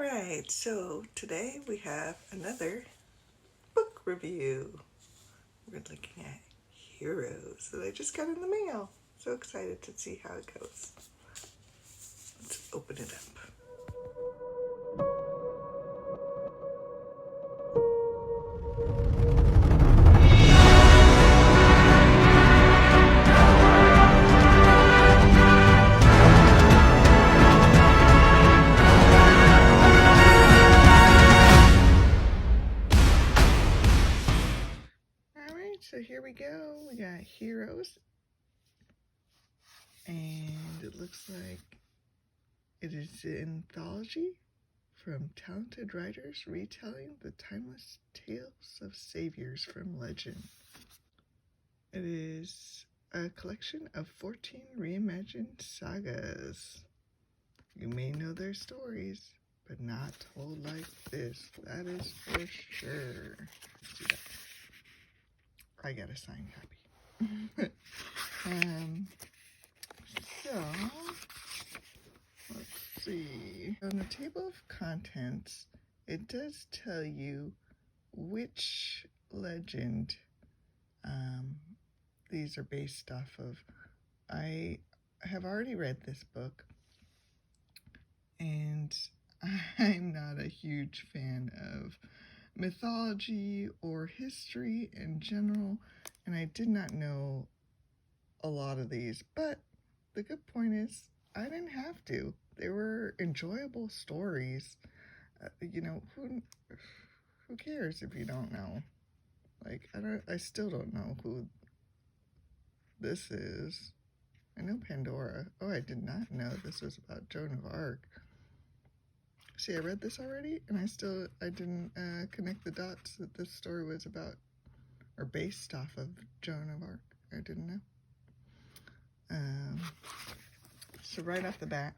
Alright, so today we have another book review. We're looking at Heroes that I just got in the mail. So excited to see how it goes. Let's open it up. So here we go. We got Heroes. And it looks like it is an anthology from talented writers retelling the timeless tales of saviors from legend. It is a collection of 14 reimagined sagas. You may know their stories, but not told like this. That is for sure. Let's do that. I got a signed copy. So, let's see. On the table of contents, it does tell you which legend these are based off of. I have already read this book, and I'm not a huge fan of mythology or history in general, and I did not know a lot of these, but the good point is I didn't have to. They were enjoyable stories. You know, who cares if you don't know? Like, I still don't know who this is. I know Pandora. Oh, I did not know this was about Joan of Arc. See, I read this already, and I didn't connect the dots that this story was about, or based off of Joan of Arc. I didn't know. So right off the bat,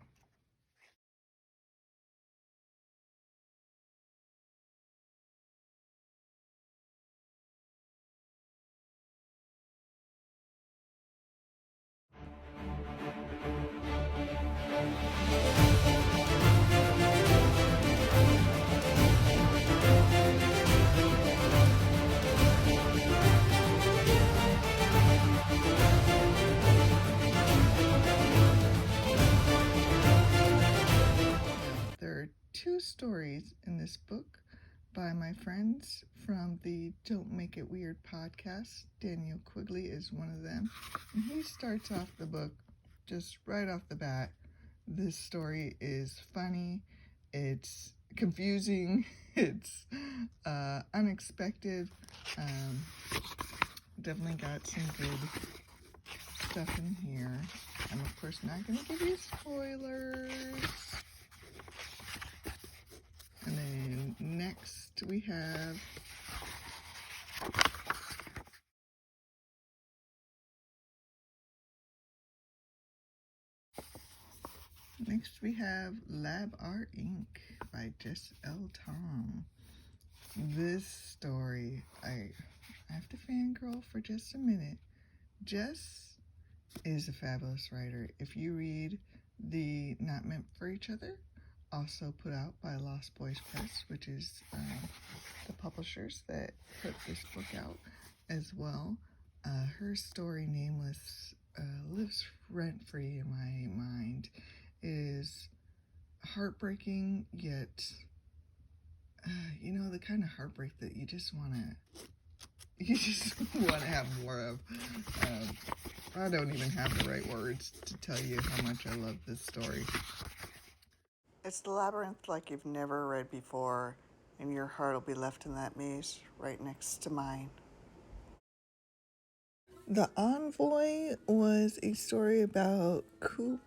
two stories in this book by my friends from the Don't Make It Weird podcast. Daniel Quigley is one of them. And he starts off the book just right off the bat. This story is funny, it's confusing, it's unexpected. Definitely got some good stuff in here. I'm of course not going to give you spoilers. And then next we have Lab Art Inc. by Jess L. Tong. This story, I have to fangirl for just a minute. Jess is a fabulous writer. If you read the Not Meant for Each Other, also put out by Lost Boys Press, which is the publishers that put this book out as well. Her story, Nameless, lives rent-free in my mind. It is heartbreaking, yet, you know, the kind of heartbreak that you just want to have more of. I don't even have the right words to tell you how much I love this story. It's the labyrinth like you've never read before, and your heart will be left in that maze right next to mine. The Envoy was a story about Colin.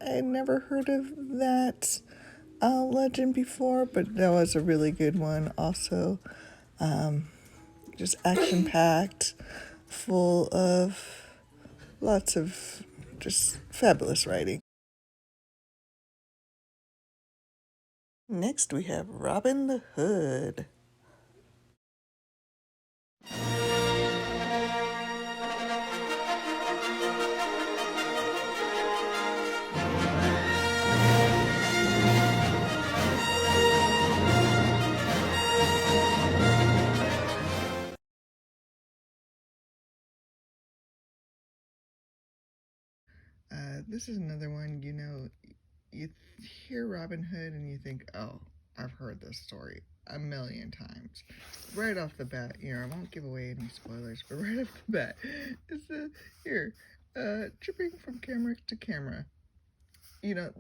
I had never heard of that legend before, but that was a really good one. Also, just action-packed, full of lots of just fabulous writing. Next, we have Robin the Hood. this is another one, you know, you hear Robin Hood and you think, oh, I've heard this story a million times. Right off the bat, you know, I won't give away any spoilers, but right off the bat, it's tripping from camera to camera. You know,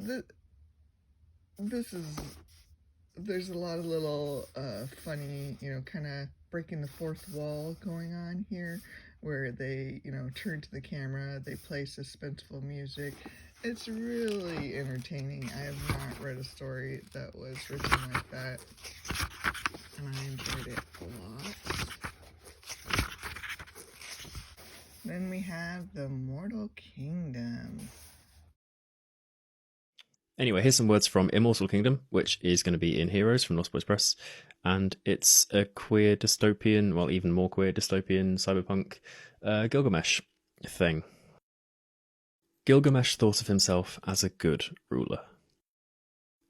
there's a lot of little funny, you know, kind of breaking the fourth wall going on here, where they, you know, turn to the camera, they play suspenseful music. It's really entertaining. I have not read a story that was written like that, and I enjoyed it a lot. Then we have The Mortal Kingdom. Anyway, here's some words from Immortal Kingdom, which is going to be in Heroes from Lost Boys Press. And it's a queer dystopian, well, even more queer dystopian cyberpunk Gilgamesh thing. Gilgamesh thought of himself as a good ruler.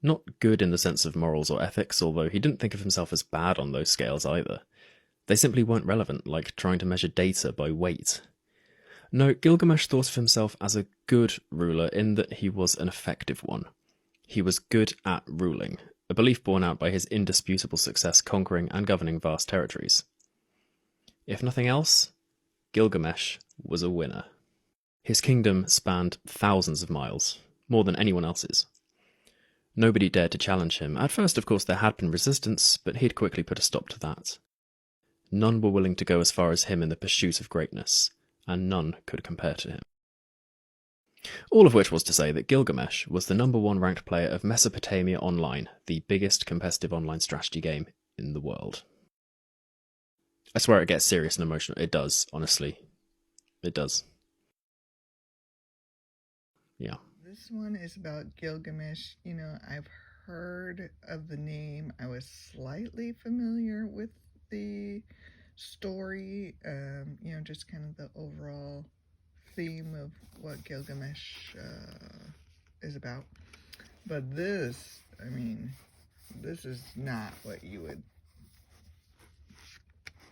Not good in the sense of morals or ethics, although he didn't think of himself as bad on those scales either. They simply weren't relevant, like trying to measure data by weight. No, Gilgamesh thought of himself as a good ruler in that he was an effective one. He was good at ruling, a belief borne out by his indisputable success conquering and governing vast territories. If nothing else, Gilgamesh was a winner. His kingdom spanned thousands of miles, more than anyone else's. Nobody dared to challenge him. At first, of course, there had been resistance, but he'd quickly put a stop to that. None were willing to go as far as him in the pursuit of greatness, and none could compare to him. All of which was to say that Gilgamesh was the #1 ranked player of Mesopotamia Online, the biggest competitive online strategy game in the world. I swear it gets serious and emotional. It does, honestly. It does. Yeah. This one is about Gilgamesh. You know, I've heard of the name. I was slightly familiar with the story, you know, just kind of the overall theme of what Gilgamesh is about. But this, I mean, this is not what you would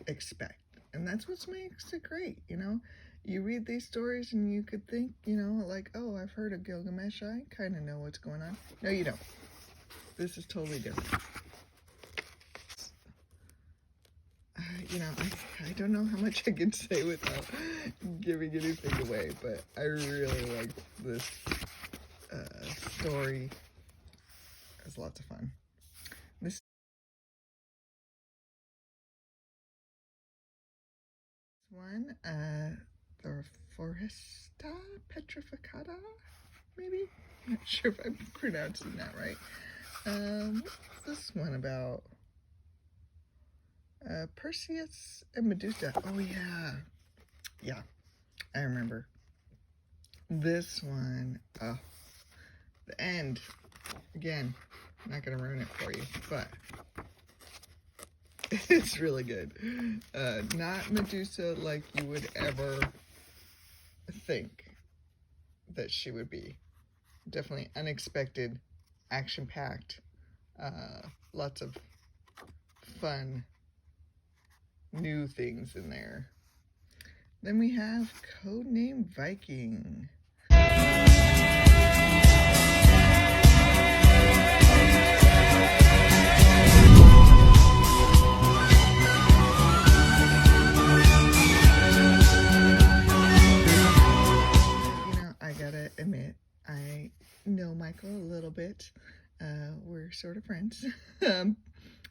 expect. And that's what makes it great, you know? You read these stories and you could think, you know, like, oh, I've heard of Gilgamesh. I kind of know what's going on. No, you don't. This is totally different. You know, I don't know how much I can say without giving anything away, but I really like this story. It was lots of fun. This one, the Foresta Petrificata, maybe? I'm not sure if I'm pronouncing that right. What's this one about? Perseus and Medusa. Oh, yeah. Yeah, I remember. This one, the end. Again, I'm not going to ruin it for you, but it's really good. Not Medusa like you would ever think that she would be. Definitely unexpected, action-packed, lots of fun new things in there. Then we have Codename Viking. I gotta admit, I know Michael a little bit. We're sort of friends. And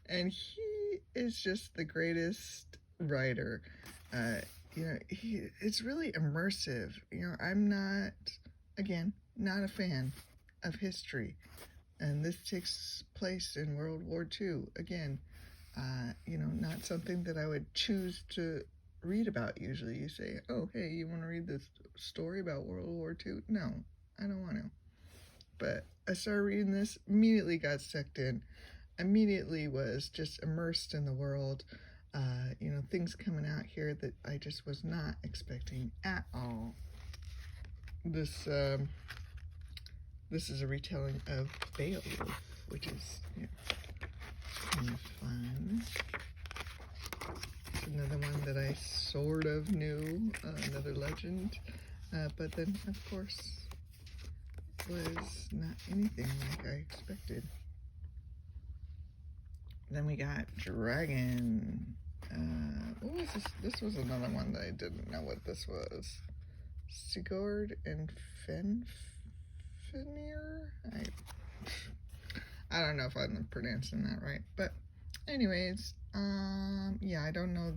he is just the greatest writer. You know, it's really immersive. You know, I'm not a fan of history. And this takes place in World War II. Again, you know, not something that I would choose to read about usually. You say, oh, hey, you want to read this story about World War II? No, I don't want to. But I started reading this, immediately got sucked in, immediately was just immersed in the world. You know, things coming out here that I just was not expecting at all. This is a retelling of Beowulf, which is, you know, kind of fun. It's another one that I sort of knew, another legend. But then, of course, was not anything like I expected. Then we got Dragon. What was this? This was another one that I didn't know what this was. Sigurd and Fenrir? I don't know if I'm pronouncing that right, but anyways, yeah, I don't know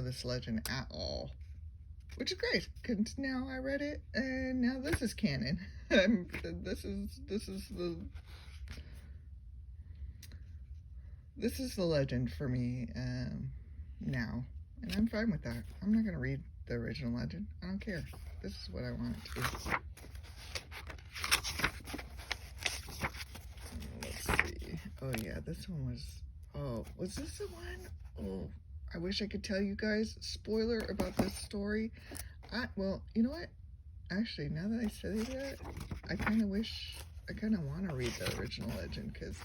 this legend at all, which is great because now I read it and now this is canon. This is the legend for me now, and I'm fine with that. I'm not gonna read the original legend. I don't care. This is what I want it to be. Let's see. Oh yeah, this one was. Oh, was this the one? Oh, I wish I could tell you guys. Spoiler about this story. Well, you know what? Actually, now that I say that, I kind of want to read the original legend because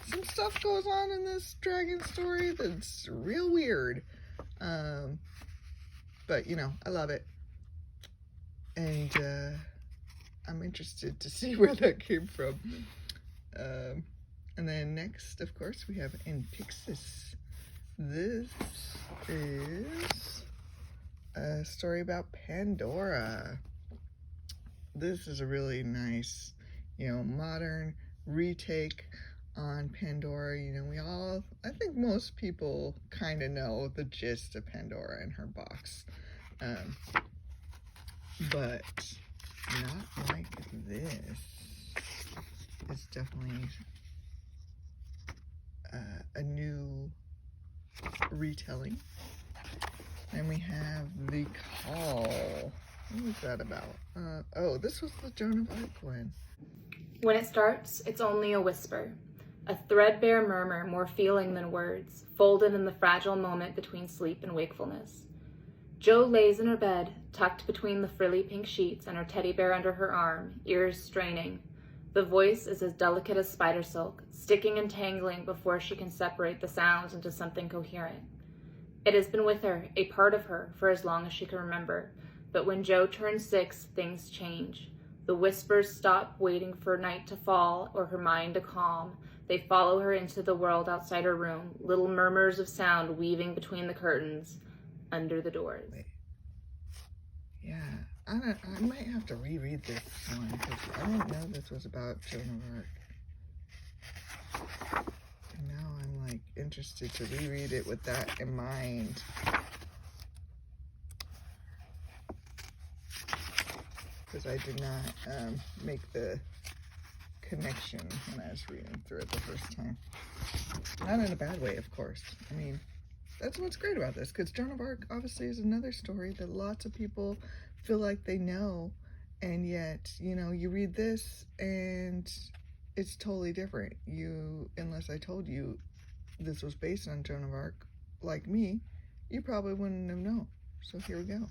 some stuff goes on in this dragon story that's real weird. But you know, I love it, and I'm interested to see where that came from. And then next, of course, we have In Pixis. This is a story about Pandora. This is a really nice, you know, modern retake on Pandora. You know, I think most people kind of know the gist of Pandora and her box. But not like this. It's definitely a new retelling. And we have The Call. What was that about? Oh, this was the Joan of Arc one. When it starts, it's only a whisper, a threadbare murmur more feeling than words, folded in the fragile moment between sleep and wakefulness. Jo lays in her bed, tucked between the frilly pink sheets and her teddy bear under her arm, ears straining. The voice is as delicate as spider silk, sticking and tangling before she can separate the sounds into something coherent. It has been with her, a part of her, for as long as she can remember. But when Jo turns 6, things change. The whispers stop waiting for night to fall or her mind to calm. They follow her into the world outside her room, little murmurs of sound weaving between the curtains, under the doors. Yeah, I might have to reread this one because I didn't know this was about Joan of Arc. And now I'm like interested to reread it with that in mind. Because I did not make the connection when I was reading through it the first time. Not in a bad way, of course. I mean, that's what's great about this, because Joan of Arc obviously is another story that lots of people feel like they know, and yet, you know, you read this and it's totally different. Unless I told you this was based on Joan of Arc, like me, you probably wouldn't have known. So here we go.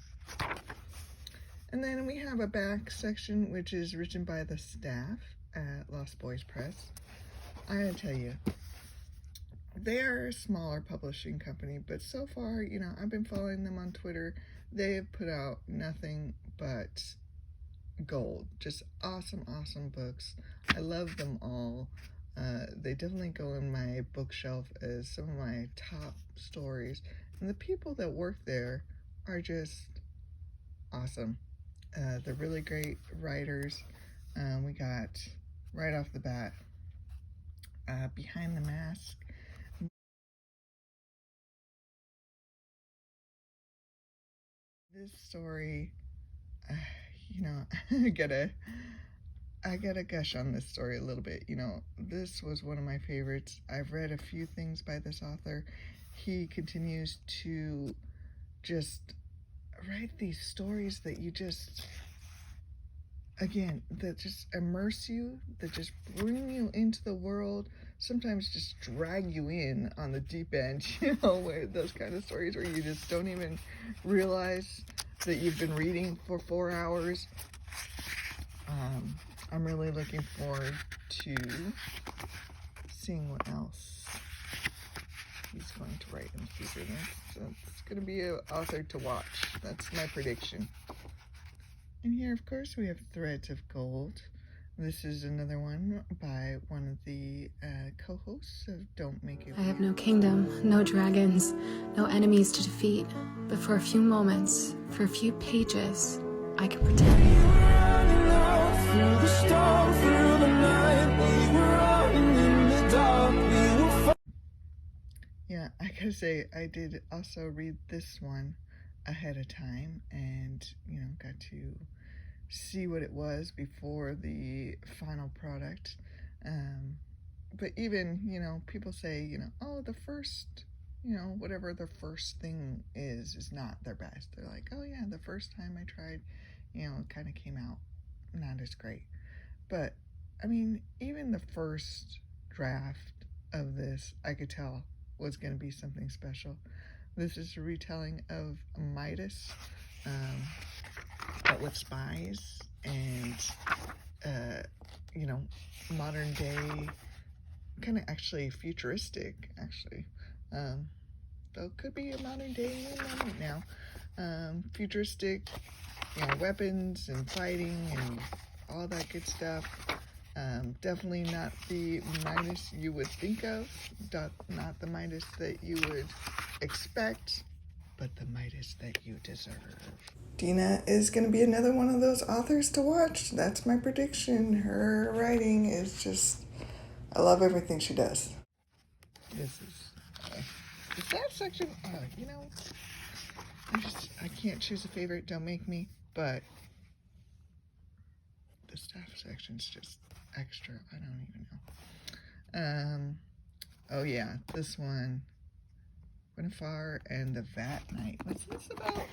And then we have a back section, which is written by the staff at Lost Boys Press. I gotta tell you, they're a smaller publishing company, but so far, you know, I've been following them on Twitter. They have put out nothing but gold. Just awesome, awesome books. I love them all. They definitely go in my bookshelf as some of my top stories. And the people that work there are just awesome. They're really great writers. We got, right off the bat, Behind the Mask. This story, you know, I gotta gush on this story a little bit. You know, this was one of my favorites. I've read a few things by this author. He continues to just write these stories that you just, again, that just immerse you, that just bring you into the world, sometimes just drag you in on the deep end, you know, where those kind of stories where you just don't even realize that you've been reading for 4 hours. I'm really looking forward to seeing what else he's going to write in the future. So it's going to be an author to watch. That's my prediction. And here, of course, we have Threads of Gold. This is another one by one of the co-hosts of Don't Make It. I have no kingdom, no dragons, no enemies to defeat. But for a few moments, for a few pages, I can pretend. Yeah, I gotta say, I did also read this one ahead of time and, got to see what it was before the final product. But even, people say, oh, the first, whatever the first thing is not their best. They're like, oh yeah, the first time I tried, it kind of came out not as great. But, I mean, even the first draft of this, I could tell was going to be something special. This is a retelling of Midas, but with spies and, modern day, kind of actually futuristic, actually. Though it could be a modern day moment now. Futuristic, weapons and fighting and all that good stuff. Definitely not the Midas you would think of, not the Midas that you would expect, but the Midas that you deserve. Dina is going to be another one of those authors to watch. That's my prediction. Her writing is just, I love everything she does. This is the staff section. I can't choose a favorite. Don't make me. But the staff section's just extra. I don't even know. Oh yeah, this one. Guinevere and the Vat Knight. What's this about?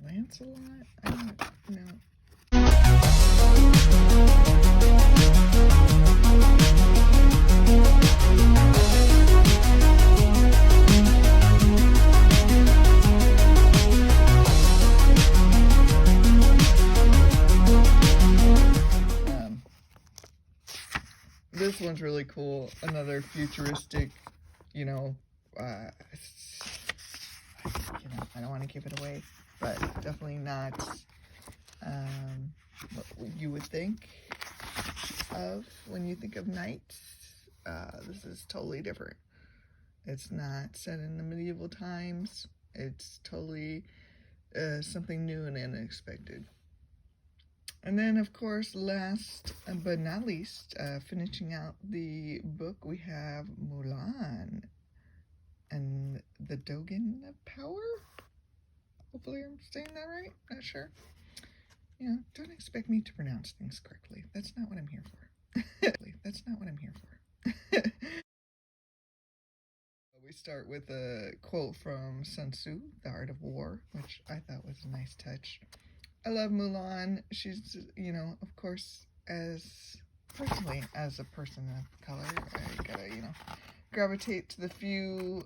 Lancelot? I don't know. This one's really cool. Another futuristic, I don't want to give it away, but definitely not what you would think of when you think of knights. This is totally different. It's not set in the medieval times. It's totally something new and unexpected. And then, of course, last but not least, finishing out the book, we have McLouhlin and the Dogan Power. Hopefully I'm saying that right. Not sure. Don't expect me to pronounce things correctly. That's not what I'm here for. That's not what I'm here for. We start with a quote from Sun Tzu, The Art of War, which I thought was a nice touch. I love McLouhlin. She's, of course, personally, as a person of color, I gotta, gravitate to the few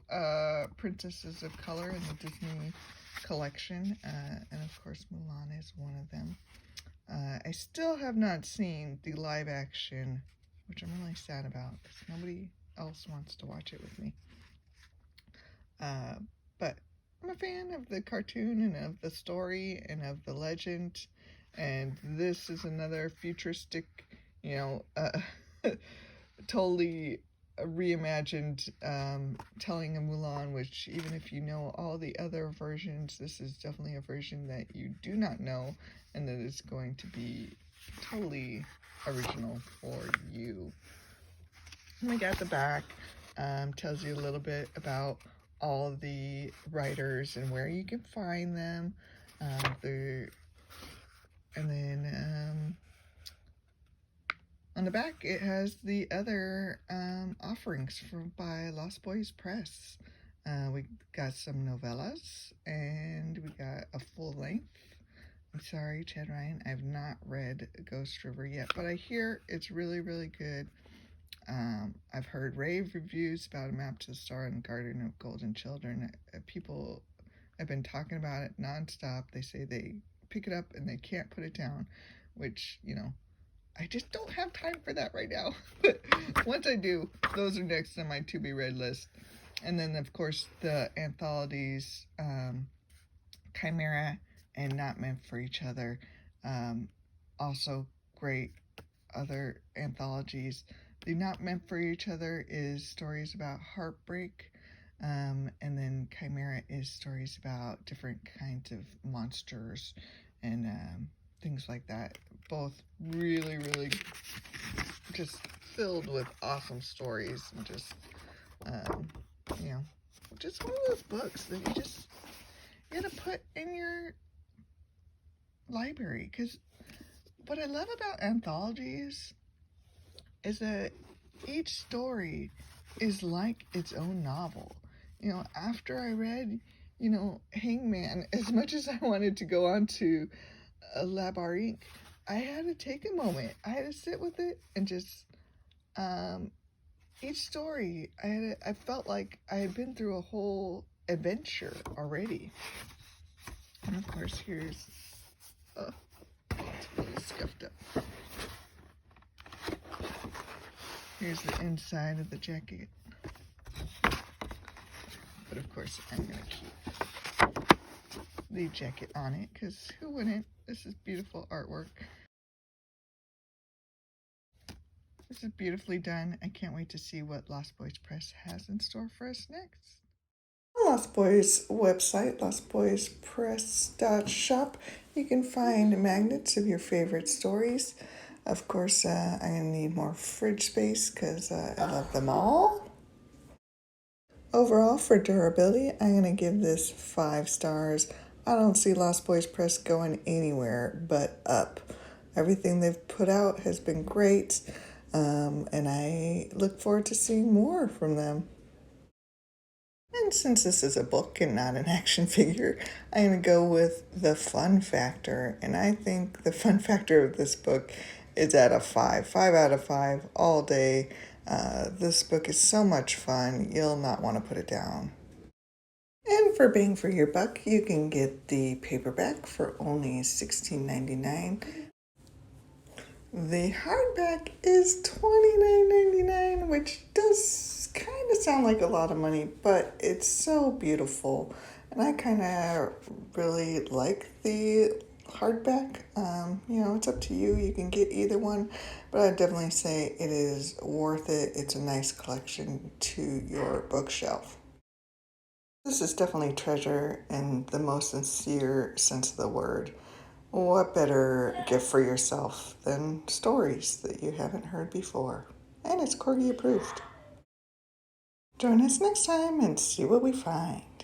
princesses of color in the Disney collection. And of course, McLouhlin is one of them. I still have not seen the live action, which I'm really sad about because nobody else wants to watch it with me. But I'm a fan of the cartoon and of the story and of the legend, and this is another futuristic, totally reimagined telling of Mulan, which even if you know all the other versions, this is definitely a version that you do not know, and that is going to be totally original for you. And we got the back, tells you a little bit about all the writers and where you can find them. And then on the back it has the other offerings by Lost Boys Press. We got some novellas and we got a full length. I'm sorry, Chad Ryan, I've not read Ghost River yet, but I hear it's really, really good. I've heard rave reviews about A Map to the Star and Garden of Golden Children. People have been talking about it nonstop. They say they pick it up and they can't put it down, which, I just don't have time for that right now. But once I do, those are next on my to-be-read list. And then, of course, the anthologies, Chimera and Not Meant for Each Other. Also great other anthologies. The Not Meant for Each Other is stories about heartbreak, and then Chimera is stories about different kinds of monsters and things like that. Both really, really just filled with awesome stories and just, you know, just one of those books that you gotta put in your library. Because what I love about anthologies is that each story is like its own novel. You know, after I read, Hangman, as much as I wanted to go on to Labar Inc., I had to take a moment. I had to sit with it and just, each story, I felt like I had been through a whole adventure already. And of course, here's, it's really scuffed up. Here's the inside of the jacket. But of course, I'm going to keep the jacket on it, because who wouldn't? This is beautiful artwork. This is beautifully done. I can't wait to see what Lost Boys Press has in store for us next. On Lost Boys website, lostboyspress.shop, you can find magnets of your favorite stories. Of course, I'm going to need more fridge space because I love them all. Overall, for durability, I'm going to give this 5 stars. I don't see Lost Boys Press going anywhere but up. Everything they've put out has been great, and I look forward to seeing more from them. And since this is a book and not an action figure, I'm going to go with the fun factor. And I think the fun factor of this book is at a 5. 5 out of 5 all day. This book is so much fun, you'll not want to put it down. And for bang for your buck, you can get the paperback for only $16.99. The hardback is $29.99, which does kind of sound like a lot of money, but it's so beautiful. And I kind of really like the hardback. It's up to you. You can get either one, but I'd definitely say it is worth it. It's a nice collection to your bookshelf. This is definitely treasure in the most sincere sense of the word. What better gift for yourself than stories that you haven't heard before? And it's Corgi approved. Join us next time and see what we find.